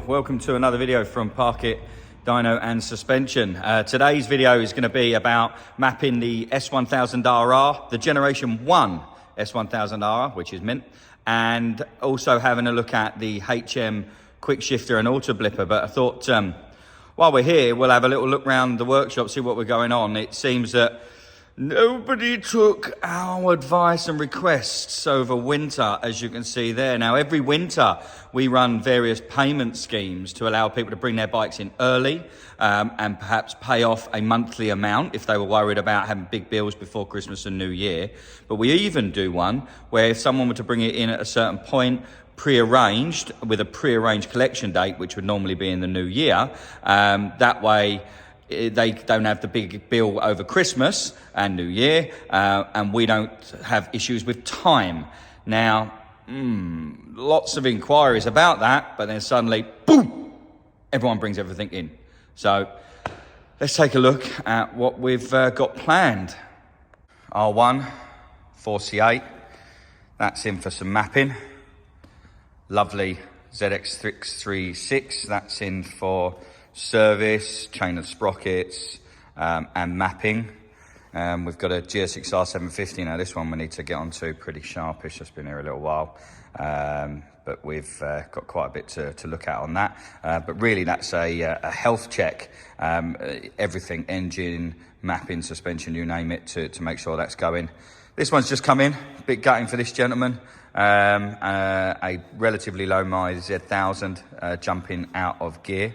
welcome to another video from Parkit, Dyno and Suspension. Today's video is going to be about mapping the S1000RR, the Generation 1 S1000RR, which is mint, and also having a look at the HM Quickshifter and Autoblipper. But I thought while we're here, we'll have a little look around the workshop, see what we're going on. It seems that nobody took our advice and requests over winter, as you can see there. Now, every winter we run various payment schemes to allow people to bring their bikes in early and perhaps pay off a monthly amount if they were worried about having big bills before Christmas and New Year. But we even do one where if someone were to bring it in at a certain point, pre-arranged with a pre-arranged collection date, which would normally be in the new year, that way they don't have the big bill over Christmas and New Year, and we don't have issues with time. Now, lots of inquiries about that, but then suddenly, boom, everyone brings everything in. So let's take a look at what we've got planned. R1 4C8, that's in for some mapping. Lovely ZX636, that's in for service, chain of sprockets, and mapping. We've got a GSX-R 750. Now this one we need to get onto, pretty sharpish, just been here a little while. But we've got quite a bit to look at on that. But really that's a health check. Everything, engine, mapping, suspension, you name it, to make sure that's going. This one's just come in, a bit gutting for this gentleman. A relatively low mileage S1000 jumping out of gear.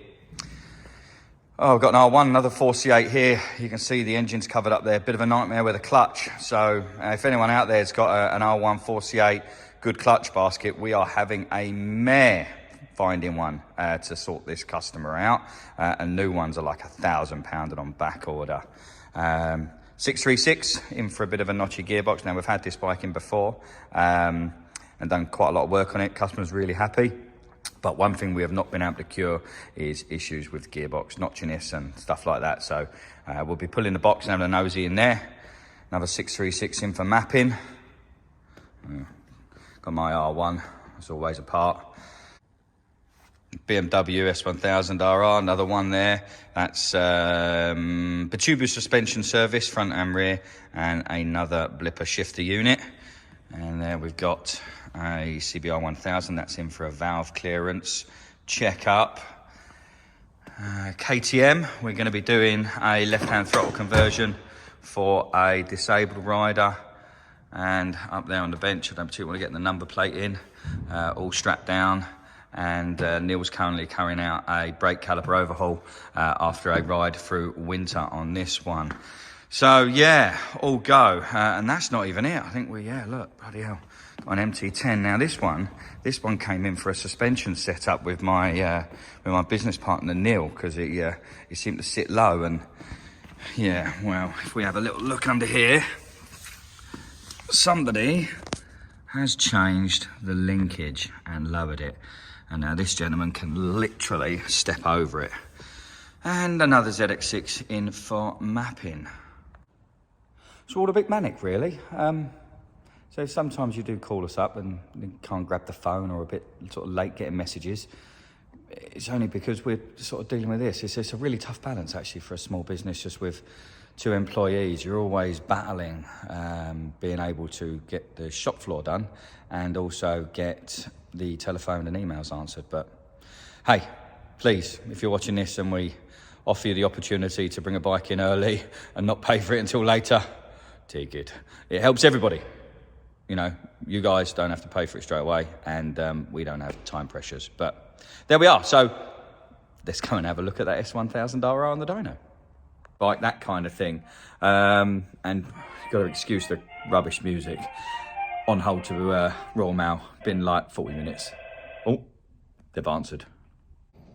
Oh, I've got an R1, another 4C8 here. You can see the engine's covered up there. Bit of a nightmare with a clutch. So if anyone out there has got an R1 4C8, good clutch basket, we are having a mare finding one to sort this customer out. And new ones are like £1,000 and on back order. 636 in for a bit of a notchy gearbox. Now we've had this bike in before and done quite a lot of work on it. Customer's really happy. But one thing we have not been able to cure is issues with gearbox notchiness and stuff like that. So we'll be pulling the box and having a nosy in there. Another 636 in for mapping. Got my R1, as always, apart. BMW S1000RR, another one there. That's Bitubu suspension service, front and rear, and another blipper shifter unit. And there we've got a CBR 1000, that's in for a valve clearance checkup. KTM, we're going to be doing a left-hand throttle conversion for a disabled rider. And up there on the bench, I don't particularly want to get the number plate in, all strapped down. And Neil's currently carrying out a brake caliper overhaul after a ride through winter on this one. So yeah, all go. And that's not even it. I think look, bloody hell, got an MT10. Now this one came in for a suspension setup with my business partner Neil, because he seemed to sit low. And yeah, well, if we have a little look under here, somebody has changed the linkage and lowered it. And now this gentleman can literally step over it. And another ZX6 in for mapping. So all a bit manic, really. So sometimes you do call us up and you can't grab the phone, or a bit sort of late getting messages. It's only because we're sort of dealing with this. It's a really tough balance, actually, for a small business just with 2 employees. You're always battling being able to get the shop floor done and also get the telephone and emails answered. But hey, please, if you're watching this and we offer you the opportunity to bring a bike in early and not pay for it until later, take it. It helps everybody. You know, you guys don't have to pay for it straight away, and we don't have time pressures. But there we are. So let's go and have a look at that S1000RR on the dyno. Like that kind of thing. And you've got to excuse the rubbish music. On hold to Royal Mail, been like 40 minutes. Oh, they've answered.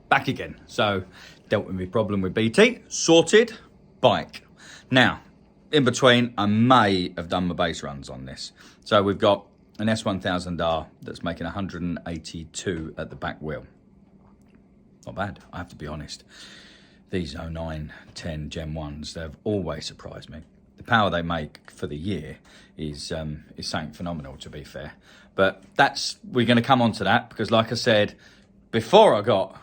Back again. So, dealt with my problem with BT, sorted, bike. Now, in between, I may have done my base runs on this. So we've got an S1000R that's making 182 at the back wheel. Not bad, I have to be honest. These 09, 10 Gen 1s, they've always surprised me. The power they make for the year is something phenomenal, to be fair. But we're going to come on to that, because like I said, before I got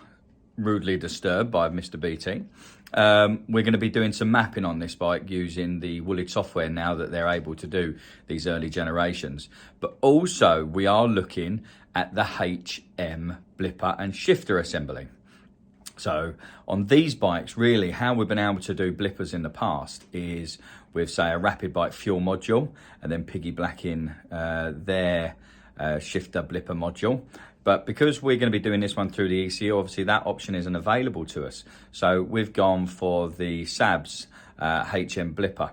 rudely disturbed by Mr. BT. We're going to be doing some mapping on this bike using the Woolich software now that they're able to do these early generations. But also we are looking at the HM blipper and shifter assembly. So on these bikes, really how we've been able to do blippers in the past is with, say, a rapid bike fuel module and then piggybacking their shifter blipper module. But because we're going to be doing this one through the ECU, obviously that option isn't available to us. So we've gone for the SABS HM blipper.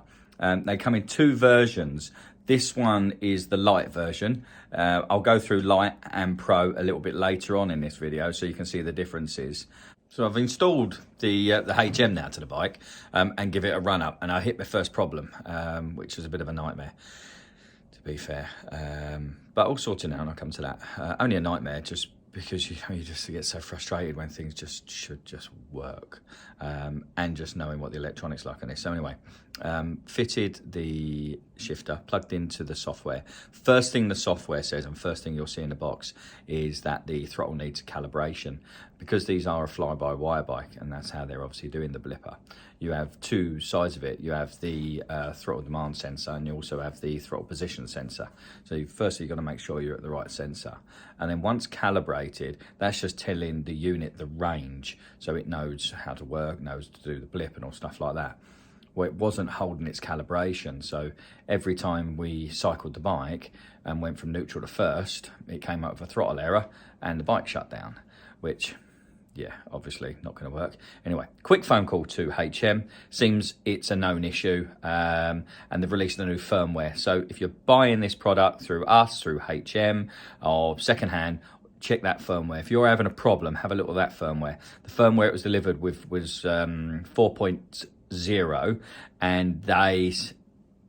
They come in two versions. This one is the LITE version. I'll go through LITE and Pro a little bit later on in this video so you can see the differences. So I've installed the HM now to the bike and give it a run up, and I hit my first problem, which was a bit of a nightmare, to be fair. But all sorted now, and I'll come to that. Only a nightmare, just because you just get so frustrated when things just should just work, and just knowing what the electronics like on this. So anyway, fitted the shifter, plugged into the software. First thing the software says, and first thing you'll see in the box, is that the throttle needs calibration. Because these are a fly-by-wire bike, and that's how they're obviously doing the blipper, you have two sides of it. You have the throttle demand sensor, and you also have the throttle position sensor. So firstly, you've got to make sure you're at the right sensor. And then once calibrated, that's just telling the unit the range. So it knows how to work, knows to do the blip and all stuff like that. Well, it wasn't holding its calibration. So every time we cycled the bike and went from neutral to first, it came up with a throttle error and the bike shut down, which, yeah, obviously not going to work. Anyway, quick phone call to HM. Seems it's a known issue, and they've released a new firmware. So if you're buying this product through us, through HM, or secondhand, check that firmware. If you're having a problem, have a look at that firmware. The firmware it was delivered with was 4.0, and they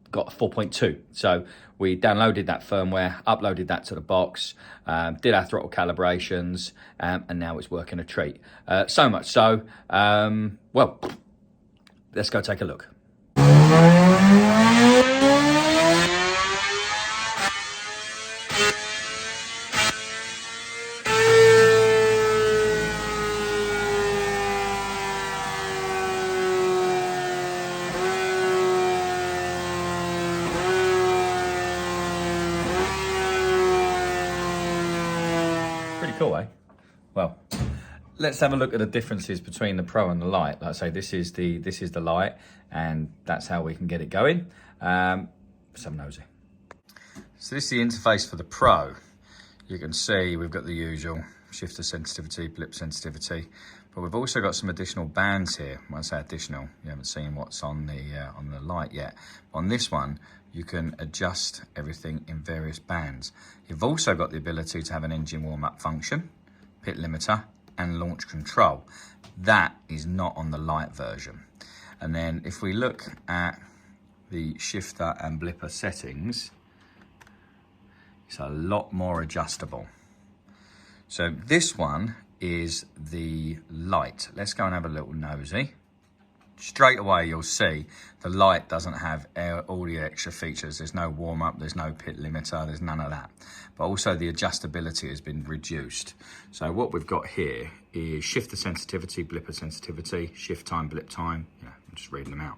got 4.2. So we downloaded that firmware, uploaded that to the box, did our throttle calibrations, and now it's working a treat. So much so, well, let's go take a look. Cool, eh? Well, let's have a look at the differences between the Pro and the LITE. Like I say, this is the LITE, and that's how we can get it going. Let's have a nosy. So this is the interface for the Pro. You can see we've got the usual shifter sensitivity, blip sensitivity, but we've also got some additional bands here. When I say additional, you haven't seen what's on the LITE yet. On this one, you can adjust everything in various bands. You've also got the ability to have an engine warm-up function, pit limiter, and launch control. That is not on the LITE version. And then if we look at the shifter and blipper settings, it's a lot more adjustable. So this one is the LITE. Let's go and have a little nosy. Straight away you'll see the LITE doesn't have all the extra features. There's no warm-up, there's no pit limiter, there's none of that. But also the adjustability has been reduced. So what we've got here is shifter sensitivity, blipper sensitivity, shift time, blip time. Yeah, I'm just reading them out.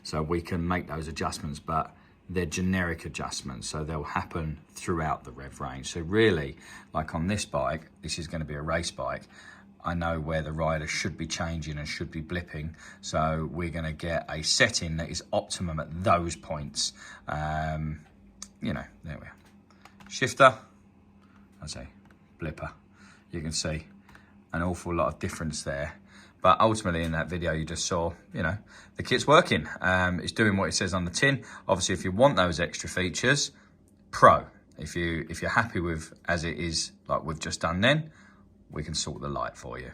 So we can make those adjustments, but they're generic adjustments, so they'll happen throughout the rev range. So really, like on this bike, this is going to be a race bike. I know where the rider should be changing and should be blipping, so we're going to get a setting that is optimum at those points. You know, there we are. Shifter, I say blipper. You can see an awful lot of difference there. But ultimately in that video you just saw, you know, the kit's working. It's doing what it says on the tin. Obviously if you want those extra features, Pro. If you're happy with as it is, like we've just done then, we can sort the LITE for you.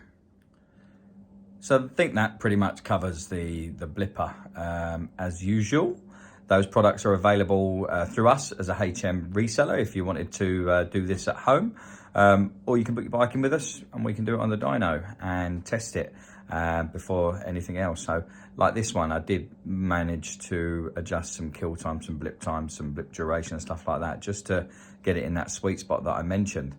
So I think that pretty much covers the blipper as usual. Those products are available through us as a HM reseller if you wanted to do this at home. Or you can book your bike in with us and we can do it on the dyno and test it before anything else. So like this one, I did manage to adjust some kill time, some blip duration and stuff like that, just to get it in that sweet spot that I mentioned.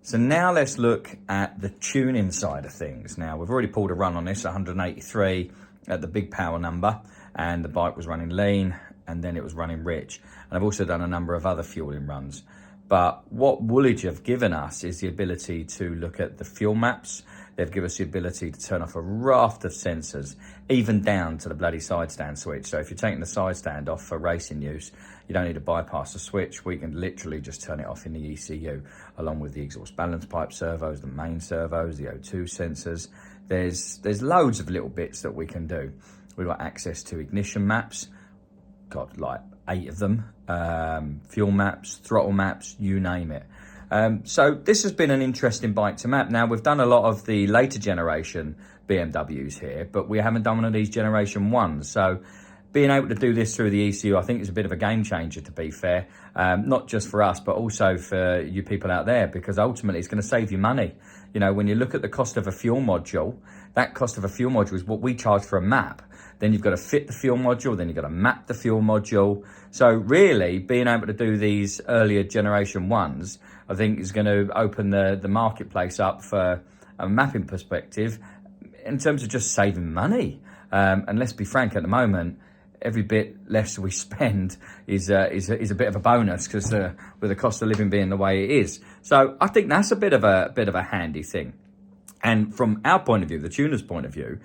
So now let's look at the tuning side of things. Now, we've already pulled a run on this, 183 at the big power number, and the bike was running lean, and then it was running rich. And I've also done a number of other fueling runs. But what Woolich have given us is the ability to look at the fuel maps. They've given us the ability to turn off a raft of sensors, even down to the bloody side stand switch. So if you're taking the side stand off for racing use, you don't need to bypass the switch. We can literally just turn it off in the ECU, along with the exhaust balance pipe servos, the main servos, the O2 sensors. There's loads of little bits that we can do. We've got access to ignition maps, got like 8 of them, fuel maps, throttle maps, you name it. So this has been an interesting bike to map. Now, we've done a lot of the later generation BMWs here, but we haven't done one of these generation ones. So being able to do this through the ECU, I think is a bit of a game changer, to be fair. Not just for us, but also for you people out there, because ultimately it's going to save you money. You know, when you look at the cost of a fuel module, that cost of a fuel module is what we charge for a map. Then you've got to fit the fuel module, then you've got to map the fuel module. So really, being able to do these earlier generation ones, I think is going to open the marketplace up for a mapping perspective in terms of just saving money. And let's be frank, at the moment, every bit less we spend is a bit of a bonus, because with the cost of living being the way it is. So I think that's a bit of a handy thing. And from our point of view, the tuner's point of view,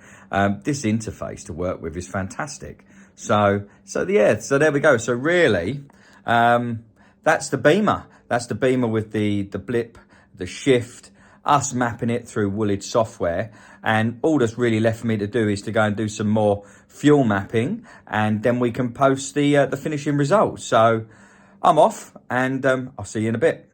this interface to work with is fantastic. So yeah, so there we go. So really, that's the Beamer. That's the Beamer with the blip, the shift, us mapping it through Woolich software. And all that's really left for me to do is to go and do some more fuel mapping, and then we can post the finishing results. So I'm off, and I'll see you in a bit.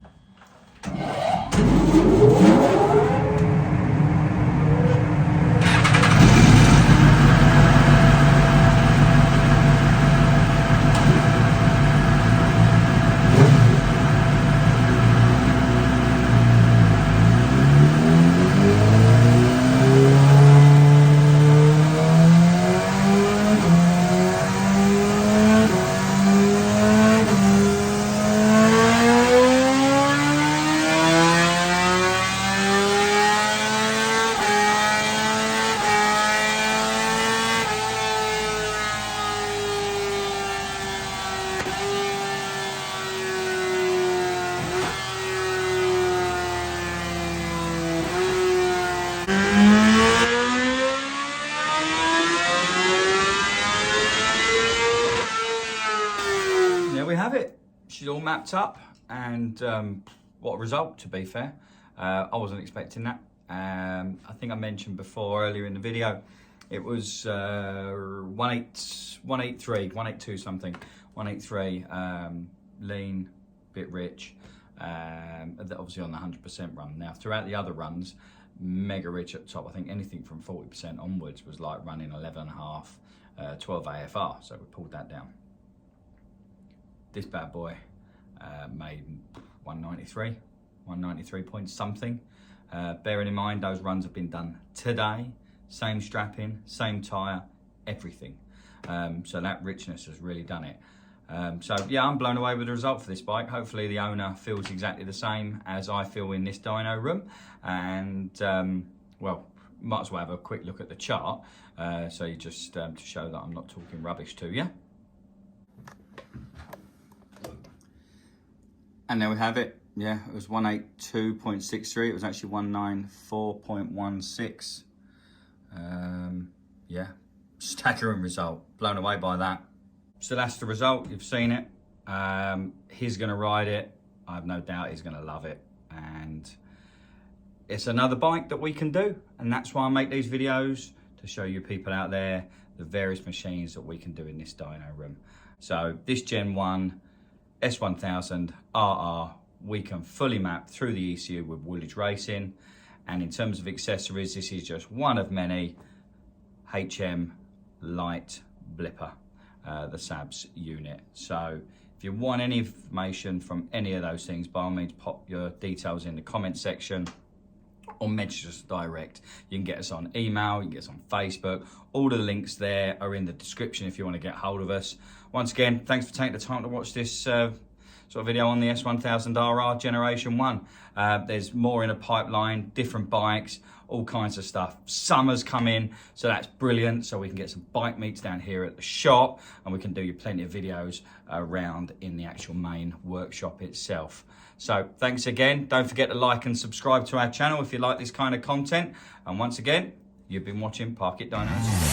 We have it. She's all mapped up, and what a result, to be fair. I wasn't expecting that. I think I mentioned before earlier in the video, it was 182 something, 183, lean, bit rich, obviously on the 100% run. Now, throughout the other runs, mega rich at the top. I think anything from 40% onwards was like running 11.5, 12 AFR, so we pulled that down. This bad boy made 193 point something. Bearing in mind those runs have been done today, same strapping, same tyre, everything. So that richness has really done it. So yeah, I'm blown away with the result for this bike. Hopefully the owner feels exactly the same as I feel in this dyno room. And well, might as well have a quick look at the chart. So you just to show that I'm not talking rubbish to you. And there we have it. Yeah, it was 182.63. It was actually 194.16. Yeah, staggering result. Blown away by that. So that's the result. You've seen it. He's going to ride it. I have no doubt he's going to love it. And it's another bike that we can do. And that's why I make these videos, to show you people out there the various machines that we can do in this dyno room. So this Gen 1 S1000RR, we can fully map through the ECU with Woolich Racing. And in terms of accessories, this is just one of many HM LITE blipper, the SABS unit. So if you want any information from any of those things, by all means, pop your details in the comment section or message us direct. You can get us on email, you can get us on Facebook. All the links there are in the description if you want to get hold of us. Once again, thanks for taking the time to watch this sort of video on the S1000RR Generation 1. There's more in a pipeline, different bikes, all kinds of stuff. Summer's come in, so that's brilliant. So we can get some bike meets down here at the shop, and we can do you plenty of videos around in the actual main workshop itself. So thanks again. Don't forget to like and subscribe to our channel if you like this kind of content. And once again, you've been watching Park It Dynos.